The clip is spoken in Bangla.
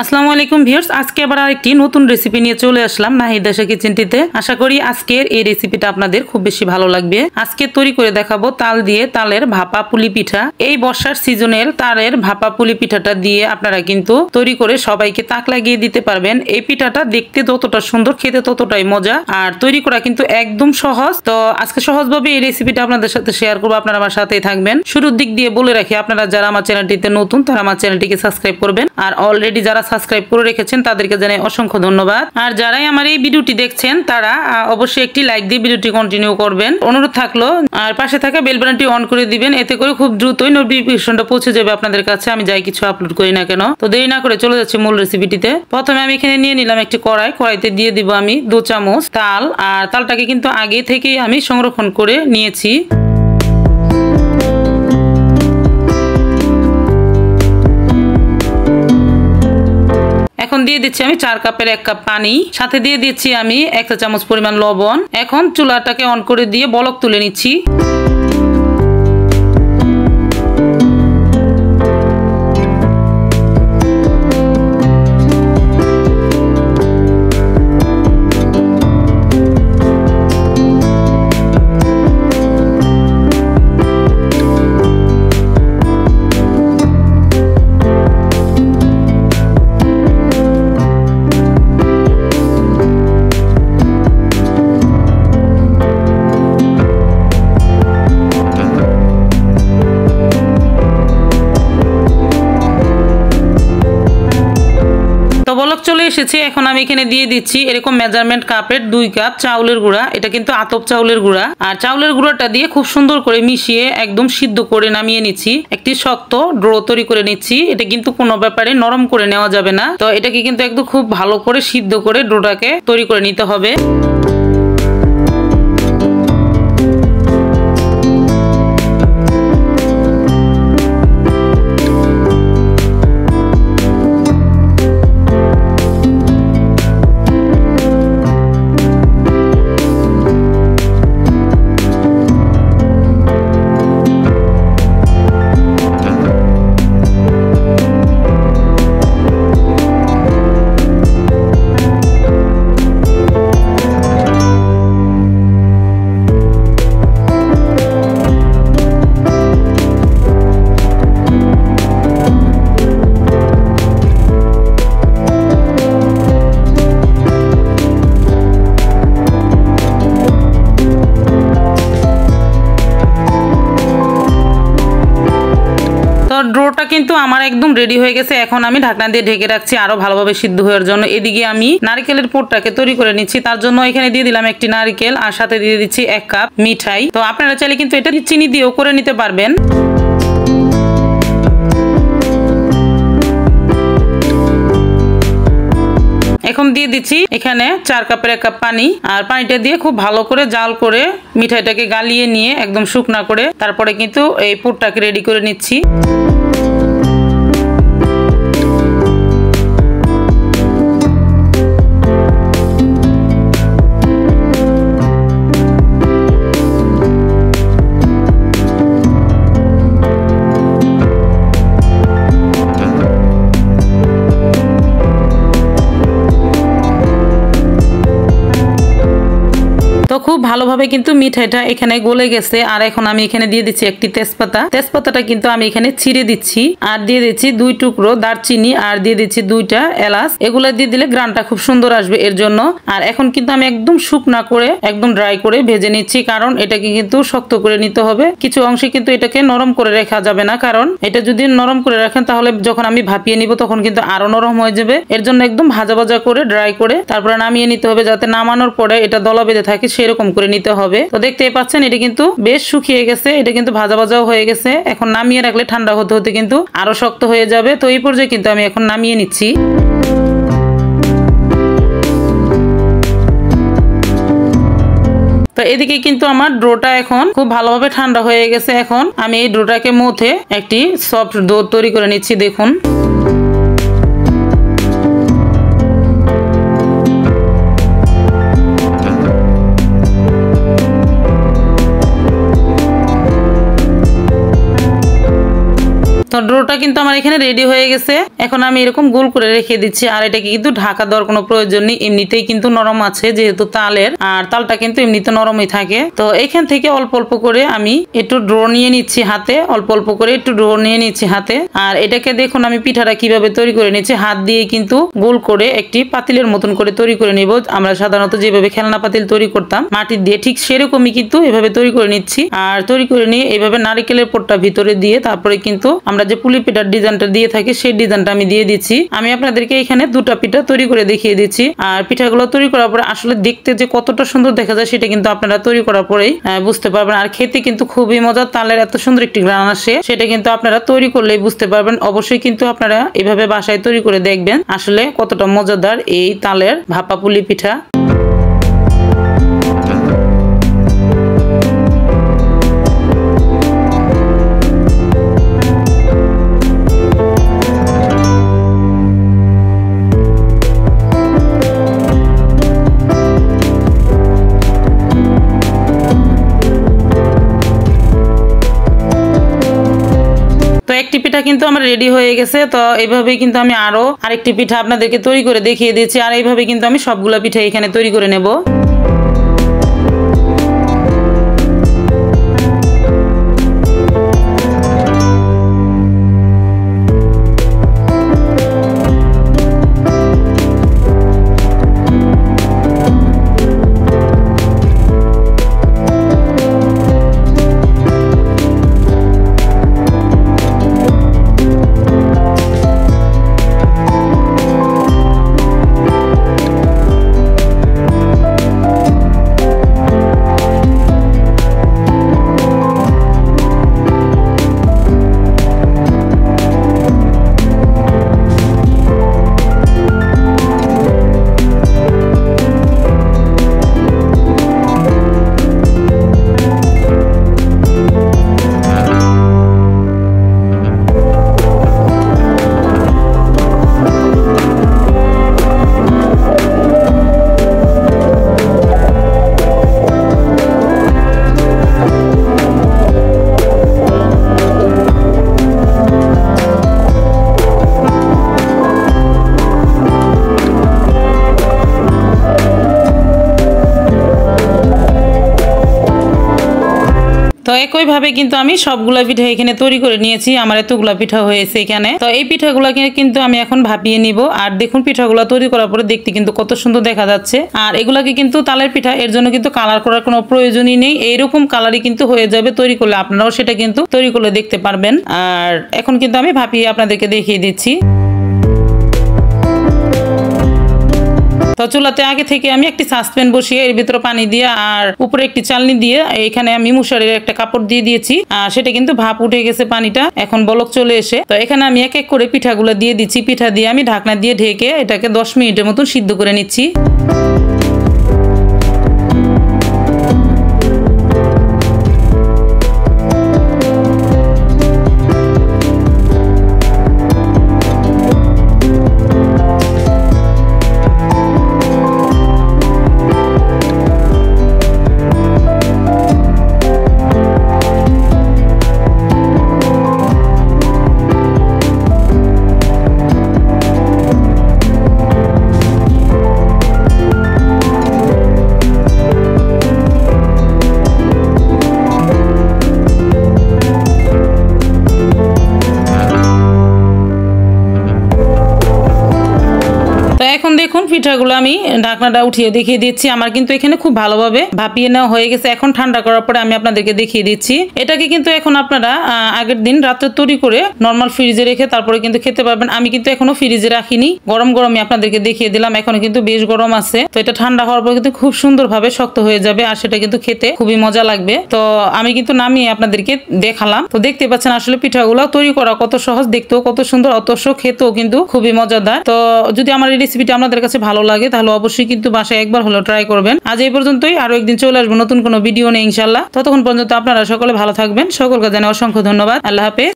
আসসালামু আলাইকুম ভিউয়ার্স, আজকে আবার আরেকটি নতুন রেসিপি নিয়ে চলে আসলাম নাহিদ আশা কিচেনটিতে। আশা করি আজকের এই রেসিপিটা আপনাদের খুব বেশি ভালো লাগবে। আজকে তৈরি করে দেখাবো তাল দিয়ে তালের ভাপা পুলি পিঠা। এই বর্ষার সিজনের তালের ভাপা পুলি পিঠাটা দিয়ে আপনারা কিন্তু তৈরি করে সবাইকে তাক লাগিয়ে দিতে পারবেন। এই পিঠাটা দেখতে যতটা সুন্দর, খেতে ততটাই মজা, আর তৈরি করা কিন্তু একদম সহজ। তো আজকে সহজভাবে এই রেসিপিটা আপনাদের সাথে শেয়ার করবো, আপনারা আমার সাথেই থাকবেন। শুরুর দিক দিয়ে বলে রাখি, আপনারা যারা আমার চ্যানেলটিতে নতুন তারা আমার চ্যানেলটিকে সাবস্ক্রাইব করবেন, আর অলরেডি যারা সাবস্ক্রাইব করে রেখেছেন তাদেরকে জানাই অসংখ্য ধন্যবাদ। আর যারাই আমার এই ভিডিওটি দেখছেন তারা অবশ্যই একটি লাইক দিয়ে ভিডিওটি কন্টিনিউ করবেন, অনুরোধ থাকলো। আর পাশে থাকা বেল বাটনটি অন করে দিবেন, এতে করে খুব দ্রুতই নোটিফিকেশনটা পৌঁছে যাবে আপনাদের কাছে, আমি যাই কিছু আপলোড করি না কেন। তো দেরি না করে চলে যাচ্ছে মূল রেসিপিটিতে। প্রথমে আমি এখানে নিয়ে নিলাম একটি কড়াইতে দিয়ে দিব আমি 2 চামচ তাল। আর তালটাকে কিন্তু আগে থেকেই আমি সংরক্ষণ করে নিয়েছি। এখন দিয়ে দিচ্ছি আমি 4 কাপের 1 কাপ পানি, সাথে দিয়ে দিচ্ছি আমি 1 চা চামচ পরিমাণ লবণ। এখন চুলাটাকে অন করে দিয়ে বলক তুলে নিচ্ছি। বলক চলে এসেছে। এখন আমি এখানে দিয়ে দিচ্ছি এরকম মেজারমেন্ট কাপের 2 কাপ চাউলের গুঁড়া। এটা কিন্তু আতপ চাউলের গুঁড়া। আর চাউলের গুঁড়াটা দিয়ে খুব সুন্দর করে মিশিয়ে একদম সিদ্ধ করে নামিয়ে নিচ্ছি। একটি শক্ত ডো তৈরি করে নিচ্ছি। এটা কিন্তু কোনো ব্যাপারে নরম করে নেওয়া যাবে না। তো এটাকে কিন্তু একদম খুব ভালো করে সিদ্ধ করে ডোটাকে তৈরি করে নিতে হবে। ডোটা কিন্তু আমার একদম রেডি হয়ে গেছে। এখন আমি ঢাকনা দিয়ে ঢেকে রাখছি আরো ভালোভাবে সিদ্ধ হওয়ার জন্য। এদিকে আমি নারকেলের পুরটাকে তৈরি করে নিচ্ছি। তার জন্য এখানে দিয়ে দিলাম একটি নারকেল, আর সাথে দিয়ে দিচ্ছি 1 কাপ মিঠাই। তো আপনারা চাইলে কিন্তু এটা চিনি দিয়েও করে নিতে পারবেন। এখন দিয়ে দিচ্ছি এখানে 4 কাপের 1 কাপ পানি। আর পানিটা দিয়ে খুব ভালো করে জাল করে মিঠাইটাকে গালিয়ে নিয়ে একদম শুকনা করে তারপরে কিন্তু এই পুরটাকে রেডি করে নিচ্ছি। তো খুব ভালোভাবে কিন্তু মিঠাইটা এখানে গলে গেছে। আর এখন আমি এখানে দিয়ে দিচ্ছি একটি তেজপাতা। তেজপাতাটা কিন্তু আমি এখানে ছিঁড়ে দিচ্ছি। আর দিয়ে দিচ্ছি 2 টুকরো দারচিনি, আর দিয়ে দিচ্ছি 2টা এলাচ। এগুলো দিয়ে দিলে গ্রানটা খুব সুন্দর আসবে এর জন্য। আর এখন কিন্তু আমি একদম শুকনা করে একদম ড্রাই করে ভেজে নিচ্ছি, কারণ এটাকে কিন্তু শক্ত করে নিতে হবে। কিছু অংশে কিন্তু এটাকে নরম করে রাখা যাবে না, কারণ এটা যদি নরম করে রাখেন তাহলে যখন আমি ভাপিয়ে নিব তখন কিন্তু আরো নরম হয়ে যাবে। এর জন্য একদম ভাজা ভাজা করে ড্রাই করে তারপরে নামিয়ে নিতে হবে, যাতে নামানোর পরে এটা দলা বেঁধে থাকে সেরকম করে নিতে হবে। তো দেখতেই পাচ্ছেন এটা কিন্তু বেশ শুকিয়ে গেছে, এটা কিন্তু ভাজা ভাজাও হয়ে গেছে। এখন নামিয়ে রাখলে ঠান্ডা হতে হতে কিন্তু আরো শক্ত হয়ে যাবে। তো এই পর্যায়ে কিন্তু আমি এখন নামিয়ে নিচ্ছি। তো এদিকে কিন্তু আমার ডোটা এখন খুব ভালোভাবে ঠান্ডা হয়ে গেছে। এখন আমি এই ডোটাকে মধ্যে একটি সফট ডো তৈরি করে নিচ্ছি। দেখুন তো ডোটা কিন্তু আমার এখানে রেডি হয়ে গেছে। এখন আমি এরকম গোল করে রেখে দিচ্ছি, আর এটাকে কিন্তু ঢাকা দেওয়ার কোনো প্রয়োজন নেই, এমনিতেই কিন্তু নরম আছে যেহেতু তালের, আর তালটা কিন্তু এমনিতে নরমই থাকে। তো এখান থেকে অল্প অল্প করে আমি একটু ডো নিয়ে নিচ্ছি হাতে, অল্প অল্প করে একটু ডো নিয়ে নিচ্ছি হাতে। আর এটাকে দেখুন আমি পিঠাটা কিভাবে তৈরি করে নিচ্ছি, হাত দিয়ে কিন্তু গোল করে একটি পাতিলের মতন করে তৈরি করে নিব। আমরা সাধারণত যেভাবে খেলনা পাতিল তৈরি করতাম মাটির দিয়ে, ঠিক সেরকমই কিন্তু এভাবে তৈরি করে নিচ্ছি। আর তৈরি করে নিয়ে এইভাবে নারিকেলের পোটটা ভিতরে দিয়ে তারপরে কিন্তু আমরা যে পুলি পিঠার ডিজাইনটা দিয়ে থাকি সেই ডিজাইনটা আমি দিয়ে দিচ্ছি। আমি আপনাদেরকে এখানে দুটা পিঠা তৈরি করে দেখিয়ে দিচ্ছি। আর পিঠাগুলো তৈরি করার পরে আসলে দেখতে যে কতটা সুন্দর দেখা যায় সেটা কিন্তু আপনারা তৈরি করার পরেই বুঝতে পারবেন। আর খেতে কিন্তু খুবই মজা, তালের এত সুন্দর একটি গ্রান আসে, সেটা কিন্তু আপনারা তৈরি করলেই বুঝতে পারবেন। অবশ্যই কিন্তু আপনারা এভাবে বাসায় তৈরি করে দেখবেন আসলে কতটা মজাদার এই তালের ভাপা পুলি পিঠা। তো একটি পিঠা কিন্তু আমার রেডি হয়ে গেছে। তো এইভাবে কিন্তু আমি আরো আরেকটি পিঠা আপনাদেরকে তৈরি করে দেখিয়ে দিয়েছি, আর এইভাবে কিন্তু আমি সবগুলা পিঠা এখানে তৈরি করে নেব। তো একইভাবে কিন্তু আমি সবগুলা পিঠা এখানে তৈরি করে নিয়েছি। আমার এতগুলা পিঠা হয়েছে এখানে। তো এই পিঠাগুলাকে কিন্তু আমি এখন ভাপিয়ে নিব। আর দেখুন পিঠাগুলা তৈরি করার পরে দেখতে কিন্তু কত সুন্দর দেখা যাচ্ছে। আর এগুলাকে কিন্তু তালের পিঠা, এর জন্য কিন্তু কালার করার কোনো প্রয়োজনই নেই, এইরকম কালারই কিন্তু হয়ে যাবে তৈরি করলে। আপনারাও সেটা কিন্তু তৈরি করলে দেখতে পারবেন। আর এখন কিন্তু আমি ভাপিয়ে আপনাদেরকে দেখিয়ে দিচ্ছি। তো চুলাতে আগে থেকে আমি একটি সাসপ্যান বসিয়ে এর ভিতরে পানি দিয়ে আর উপরে একটি চালনি দিয়ে এখানে আমি মশারির একটা কাপড় দিয়ে দিয়েছি। আর সেটা কিন্তু ভাপ উঠে গেছে পানিটা, এখন বলক চলে এসে। তো এখানে আমি এক এক করে পিঠাগুলো দিয়ে দিচ্ছি। পিঠা দিয়ে আমি ঢাকনা দিয়ে ঢেকে এটাকে 10 মিনিটের মতন সিদ্ধ করে নিচ্ছি। এখন দেখুন পিঠাগুলো আমি ঢাকনাটা উঠিয়ে দেখিয়ে দিচ্ছি। আমার কিন্তু এখানে খুব ভালোভাবে ভাপিয়ে নেওয়া হয়ে গেছে। এখন ঠান্ডা করার পরে আমি আপনাদেরকে দেখিয়ে দিচ্ছি। এটাকে কিন্তু এখন আপনারা আগের দিন রাত্রে তৈরি করে নর্মাল ফ্রিজে রেখে তারপরে কিন্তু খেতে পারবেন। আমি কিন্তু এখনো ফ্রিজে রাখিনি, গরম গরমই আপনাদেরকে দেখিয়ে দিলাম। এখনো কিন্তু বেশ গরম আছে। তো এটা ঠান্ডা হওয়ার পর কিন্তু খুব সুন্দরভাবে শক্ত হয়ে যাবে, আর সেটা কিন্তু খেতে খুবই মজা লাগবে। তো আমি কিন্তু নামিয়ে আপনাদেরকে দেখালাম। তো দেখতে পাচ্ছেন আসলে পিঠাগুলো তৈরি করা কত সহজ, দেখতেও কত সুন্দর, অতস্য খেতেও কিন্তু খুবই মজাদার। তো যদি আমার এই রেসিপিটা আপনাদের কাছে ভালো লাগে তাহলে অবশ্যই কিন্তু বাসায় একবার হলো ট্রাই করবেন। আজ এই পর্যন্তই, আরো একদিন চলে আসবো নতুন কোনো ভিডিও নিয়ে ইনশাল্লাহ। ততক্ষণ পর্যন্ত আপনারা সকলে ভালো থাকবেন। সকলকে জানাই অসংখ্য ধন্যবাদ। আল্লাহ হাফেজ।